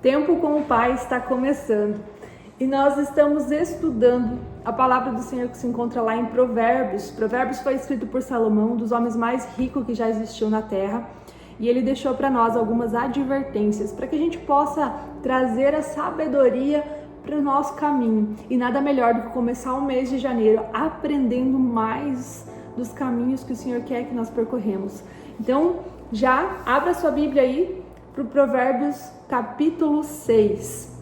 Tempo com o Pai está começando e nós estamos estudando a palavra do Senhor que se encontra lá em Provérbios. Provérbios foi escrito por Salomão, um dos homens mais ricos que já existiu na terra, e ele deixou para nós algumas advertências para que a gente possa trazer a sabedoria para o nosso caminho. E nada melhor do que começar o mês de janeiro aprendendo mais dos caminhos que o Senhor quer que nós percorremos. Então, já abra sua Bíblia aí para o Provérbios capítulo 6,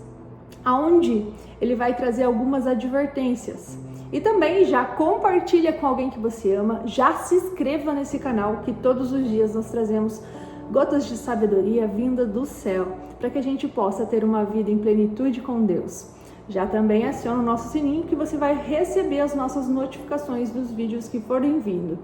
aonde ele vai trazer algumas advertências. E também já compartilha com alguém que você ama, já se inscreva nesse canal, que todos os dias nós trazemos gotas de sabedoria vinda do céu, para que a gente possa ter uma vida em plenitude com Deus. Já também aciona o nosso sininho, que você vai receber as nossas notificações dos vídeos que forem vindo.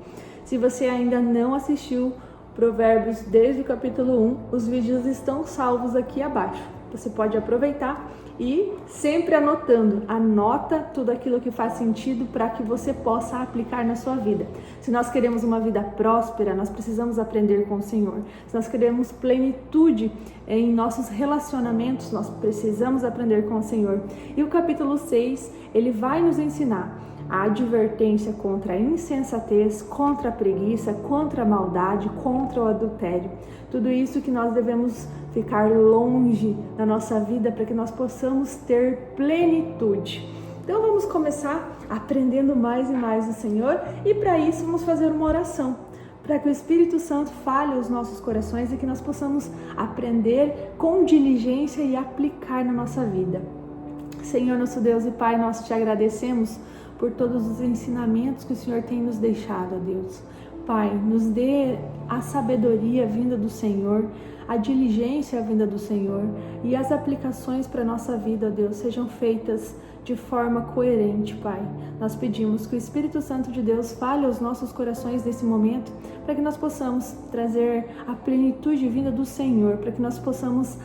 Se você ainda não assistiu Provérbios desde o capítulo 1, os vídeos estão salvos aqui abaixo. Você pode aproveitar e sempre anota tudo aquilo que faz sentido para que você possa aplicar na sua vida. Se nós queremos uma vida próspera, nós precisamos aprender com o Senhor. Se nós queremos plenitude em nossos relacionamentos, nós precisamos aprender com o Senhor. E o capítulo 6, ele vai nos ensinar a advertência contra a insensatez, contra a preguiça, contra a maldade, contra o adultério. Tudo isso que nós devemos ficar longe da nossa vida para que nós possamos ter plenitude. Então vamos começar aprendendo mais e mais do Senhor, e para isso vamos fazer uma oração, para que o Espírito Santo fale os nossos corações e que nós possamos aprender com diligência e aplicar na nossa vida. Senhor, nosso Deus e Pai, nós te agradecemos por todos os ensinamentos que o Senhor tem nos deixado, ó Deus. Pai, nos dê a sabedoria vinda do Senhor, a diligência vinda do Senhor, e as aplicações para a nossa vida, ó Deus, sejam feitas de forma coerente, Pai. Nós pedimos que o Espírito Santo de Deus fale aos nossos corações nesse momento, para que nós possamos trazer a plenitude vinda do Senhor, para que nós possamos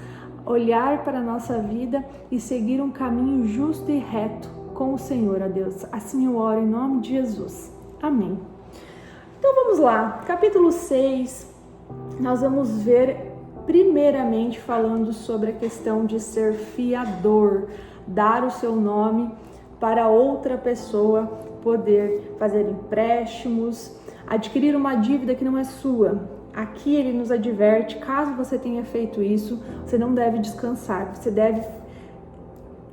olhar para a nossa vida e seguir um caminho justo e reto com o Senhor, ó Deus. Assim eu oro em nome de Jesus. Amém. Então vamos lá, capítulo 6, nós vamos ver primeiramente falando sobre a questão de ser fiador, dar o seu nome para outra pessoa poder fazer empréstimos, adquirir uma dívida que não é sua. Aqui ele nos adverte, caso você tenha feito isso, você não deve descansar, você deve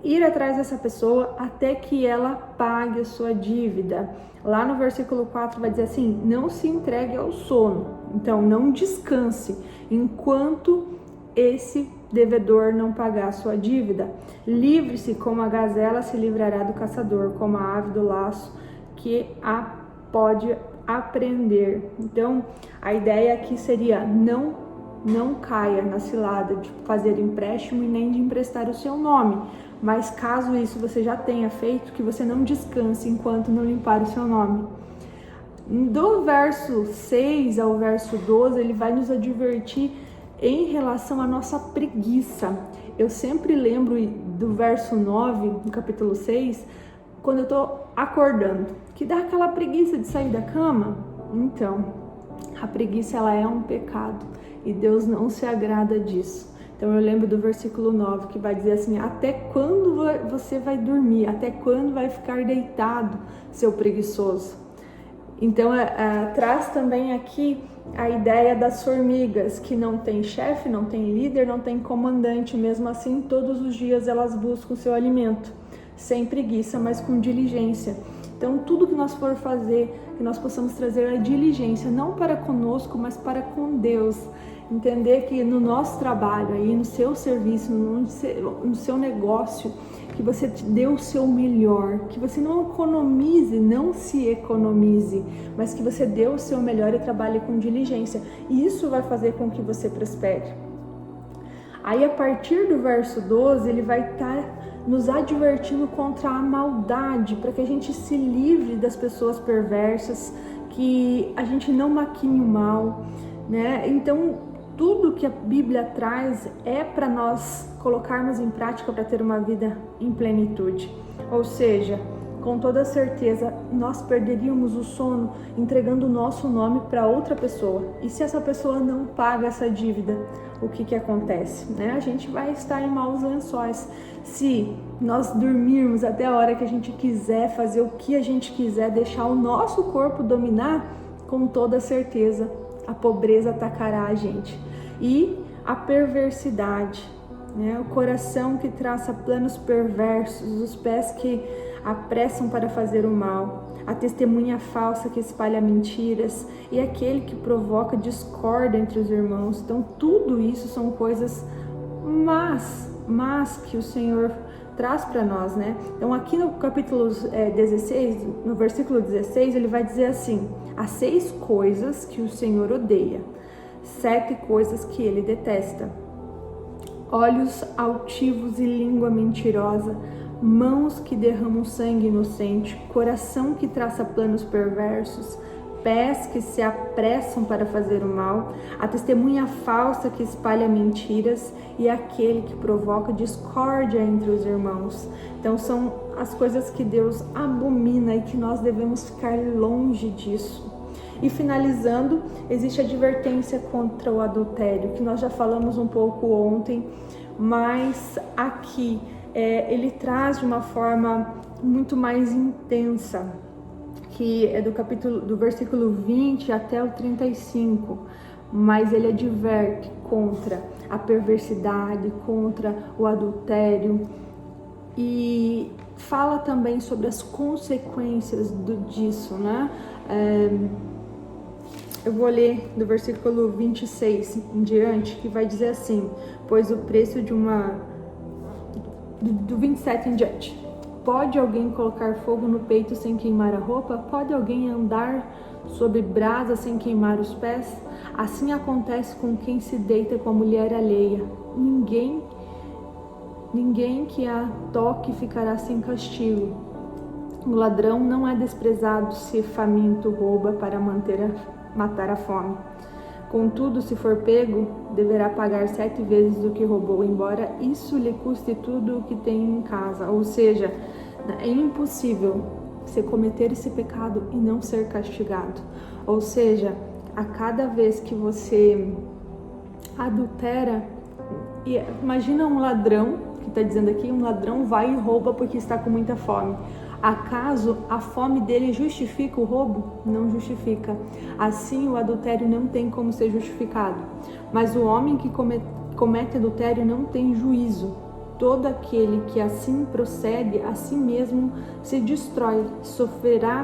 ir atrás dessa pessoa até que ela pague a sua dívida. Lá no versículo 4 vai dizer assim: não se entregue ao sono, então não descanse enquanto esse devedor não pagar a sua dívida. Livre-se como a gazela se livrará do caçador, como a ave do laço que a pode aprender. Então a ideia aqui seria não caia na cilada de fazer empréstimo e nem de emprestar o seu nome. Mas caso isso você já tenha feito, que você não descanse enquanto não limpar o seu nome. Do verso 6 ao verso 12, ele vai nos advertir em relação à nossa preguiça. Eu sempre lembro do verso 9, no capítulo 6, quando eu estou acordando, que dá aquela preguiça de sair da cama. Então, a preguiça ela é um pecado e Deus não se agrada disso. Então eu lembro do versículo 9 que vai dizer assim: até quando você vai dormir? Até quando vai ficar deitado, seu preguiçoso? Então traz também aqui a ideia das formigas, que não tem chefe, não tem líder, não tem comandante, mesmo assim todos os dias elas buscam o seu alimento, sem preguiça, mas com diligência. Então tudo que nós for fazer, que nós possamos trazer a diligência, não para conosco, mas para com Deus. Entender que no nosso trabalho, aí, no seu serviço, no seu negócio, que você dê o seu melhor, que você não economize, não se economize, mas que você dê o seu melhor e trabalhe com diligência. E isso vai fazer com que você prospere. Aí a partir do verso 12, ele vai estar nos advertindo contra a maldade, para que a gente se livre das pessoas perversas, que a gente não maquine o mal, né? Então, tudo que a Bíblia traz é para nós colocarmos em prática para ter uma vida em plenitude. Ou seja, com toda certeza nós perderíamos o sono entregando o nosso nome para outra pessoa. E se essa pessoa não paga essa dívida, o que acontece? Né? A gente vai estar em maus lençóis. Se nós dormirmos até a hora que a gente quiser, fazer o que a gente quiser, deixar o nosso corpo dominar, com toda certeza a pobreza atacará a gente. E a perversidade, né? O coração que traça planos perversos, os pés que apressam para fazer o mal, a testemunha falsa que espalha mentiras e aquele que provoca discórdia entre os irmãos. Então tudo isso são coisas mas que o Senhor traz para nós, né? Então aqui no capítulo 16, no versículo 16, ele vai dizer assim: há 6 coisas que o Senhor odeia, 7 coisas que ele detesta: olhos altivos e língua mentirosa, mãos que derramam sangue inocente, coração que traça planos perversos, pés que se apressam para fazer o mal, a testemunha falsa que espalha mentiras e aquele que provoca discórdia entre os irmãos. Então são as coisas que Deus abomina e que nós devemos ficar longe disso. E finalizando, existe a advertência contra o adultério, que nós já falamos um pouco ontem, mas aqui ele traz de uma forma muito mais intensa, que é do versículo 20 até o 35, mas ele adverte contra a perversidade, contra o adultério e fala também sobre as consequências disso, né? Eu vou ler do versículo 26 em diante, que vai dizer assim: pois o preço de do 27 em diante. Pode alguém colocar fogo no peito sem queimar a roupa? Pode alguém andar sob brasa sem queimar os pés? Assim acontece com quem se deita com a mulher alheia. Ninguém que a toque ficará sem castigo. O ladrão não é desprezado se faminto rouba para matar a fome. Contudo, se for pego, deverá pagar 7 vezes o que roubou, embora isso lhe custe tudo o que tem em casa. Ou seja, é impossível você cometer esse pecado e não ser castigado. Ou seja, a cada vez que você adultera, imagina um ladrão, que está dizendo aqui, um ladrão vai e rouba porque está com muita fome. Acaso a fome dele justifica o roubo? Não justifica. Assim, o adultério não tem como ser justificado. Mas o homem que comete adultério não tem juízo. Todo aquele que assim procede, a si mesmo se destrói, sofrerá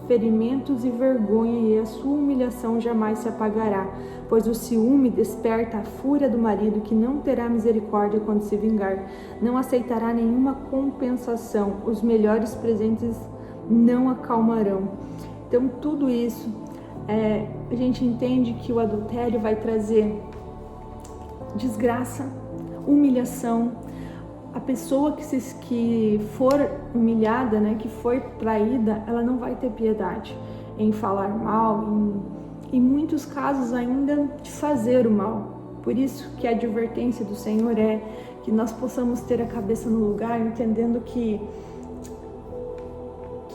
ferimentos e vergonha, e a sua humilhação jamais se apagará. Pois o ciúme desperta a fúria do marido, que não terá misericórdia quando se vingar, não aceitará nenhuma compensação, os melhores presentes não acalmarão. Então tudo isso, a gente entende que o adultério vai trazer desgraça, humilhação. A pessoa que for humilhada, né, que for traída, ela não vai ter piedade em falar mal, em muitos casos ainda de fazer o mal. Por isso que a advertência do Senhor é que nós possamos ter a cabeça no lugar, entendendo que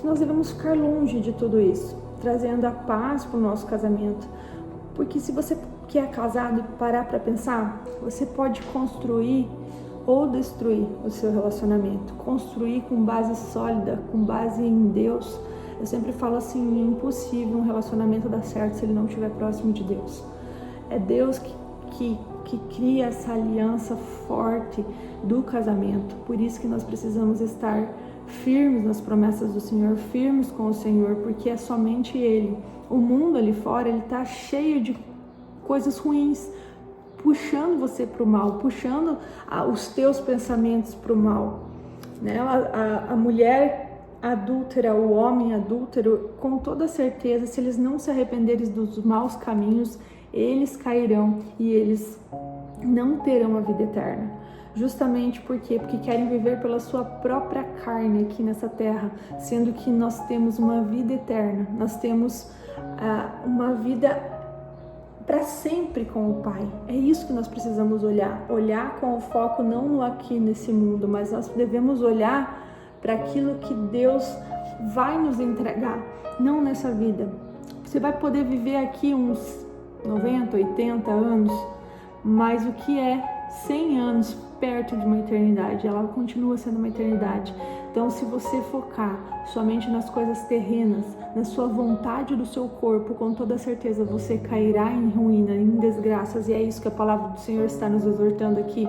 nós devemos ficar longe de tudo isso, trazendo a paz para o nosso casamento. Porque se você que é casado parar para pensar, você pode construir ou destruir o seu relacionamento, construir com base sólida, com base em Deus. Eu sempre falo assim, é impossível um relacionamento dar certo se ele não estiver próximo de Deus. É Deus que cria essa aliança forte do casamento. Por isso que nós precisamos estar firmes nas promessas do Senhor, firmes com o Senhor, porque é somente Ele. O mundo ali fora, ele está cheio de coisas ruins, puxando você para o mal, puxando os teus pensamentos para o mal, né? A mulher adúltera, o homem adúltero, com toda certeza, se eles não se arrependerem dos maus caminhos, eles cairão e eles não terão a vida eterna. Justamente porque querem viver pela sua própria carne aqui nessa terra, sendo que nós temos uma vida eterna, nós temos uma vida para sempre com o Pai. É isso que nós precisamos olhar com o foco não no aqui nesse mundo, mas nós devemos olhar para aquilo que Deus vai nos entregar, não nessa vida. Você vai poder viver aqui uns 90, 80 anos, mas o que é 100 anos perto de uma eternidade? Ela continua sendo uma eternidade. Então, se você focar somente nas coisas terrenas, na sua vontade do seu corpo, com toda certeza você cairá em ruína, em desgraças, e é isso que a palavra do Senhor está nos exortando aqui.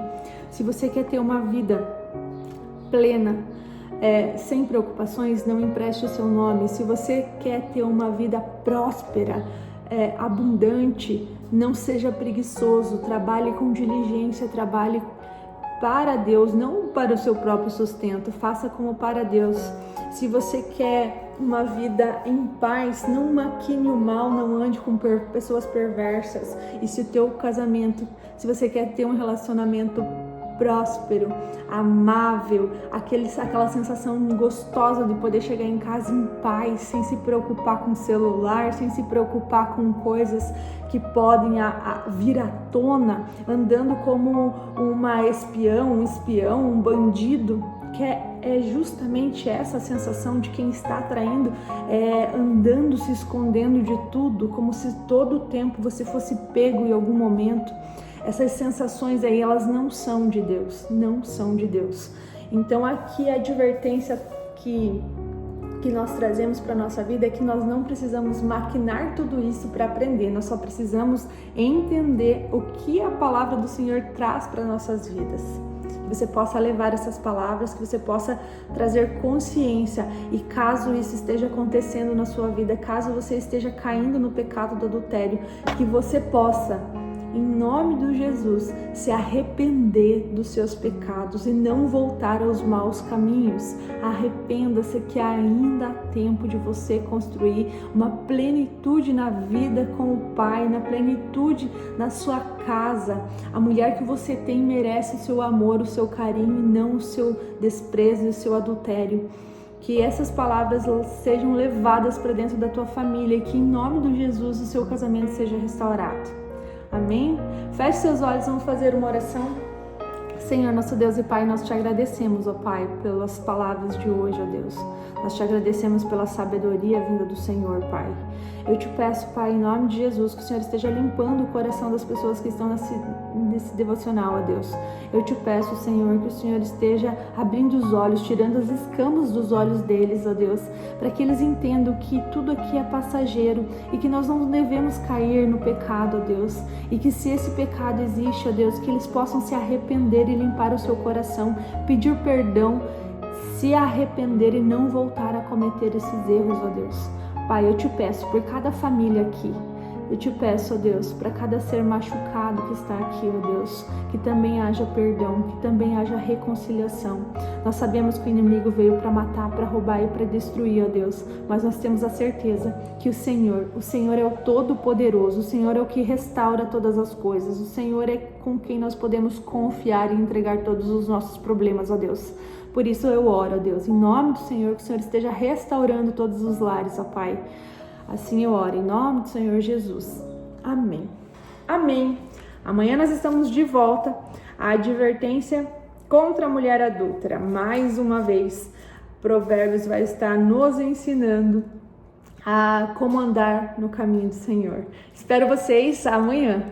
Se você quer ter uma vida plena, sem preocupações, não empreste o seu nome. Se você quer ter uma vida próspera, abundante, não seja preguiçoso, trabalhe com diligência, trabalhe para Deus, não para o seu próprio sustento, faça como para Deus. Se você quer uma vida em paz, não maquine o mal, não ande com pessoas perversas. E se o teu casamento, se você quer ter um relacionamento próspero, amável, aquela sensação gostosa de poder chegar em casa em paz, sem se preocupar com o celular, sem se preocupar com coisas que podem vir à tona, andando como um espião, um bandido, que é justamente essa sensação de quem está traindo, andando, se escondendo de tudo, como se todo o tempo você fosse pego em algum momento. Essas sensações aí, elas não são de Deus, não são de Deus. Então aqui a advertência que nós trazemos para a nossa vida é que nós não precisamos maquinar tudo isso para aprender, nós só precisamos entender o que a palavra do Senhor traz para nossas vidas. Que você possa levar essas palavras, que você possa trazer consciência, e caso isso esteja acontecendo na sua vida, caso você esteja caindo no pecado do adultério, que você possa, em nome de Jesus, se arrepender dos seus pecados e não voltar aos maus caminhos. Arrependa-se, que ainda há tempo de você construir uma plenitude na vida com o Pai, na plenitude na sua casa. A mulher que você tem merece o seu amor, o seu carinho, e não o seu desprezo e o seu adultério. Que essas palavras sejam levadas para dentro da tua família e que, em nome de Jesus, o seu casamento seja restaurado. Amém? Feche seus olhos, vamos fazer uma oração. Senhor, nosso Deus e Pai, nós te agradecemos, ó Pai, pelas palavras de hoje, ó Deus. Nós te agradecemos pela sabedoria vinda do Senhor, Pai. Eu te peço, Pai, em nome de Jesus, que o Senhor esteja limpando o coração das pessoas que estão nesse devocional, ó Deus. Eu te peço, Senhor, que o Senhor esteja abrindo os olhos, tirando as escamas dos olhos deles, ó Deus, para que eles entendam que tudo aqui é passageiro e que nós não devemos cair no pecado, ó Deus. E que se esse pecado existe, ó Deus, que eles possam se arrepender e limpar o seu coração, pedir perdão, se arrepender e não voltar a cometer esses erros, ó Deus. Pai, eu te peço por cada família aqui, eu te peço, ó Deus, para cada ser machucado que está aqui, ó Deus, que também haja perdão, que também haja reconciliação. Nós sabemos que o inimigo veio para matar, para roubar e para destruir, ó Deus, mas nós temos a certeza que o Senhor é o Todo-Poderoso, o Senhor é o que restaura todas as coisas, o Senhor é com quem nós podemos confiar e entregar todos os nossos problemas, ó Deus. Por isso eu oro, ó Deus, em nome do Senhor, que o Senhor esteja restaurando todos os lares, ó Pai. Assim eu oro, em nome do Senhor Jesus. Amém. Amém. Amanhã nós estamos de volta. A advertência contra a mulher adúltera. Mais uma vez, Provérbios vai estar nos ensinando a como andar no caminho do Senhor. Espero vocês amanhã.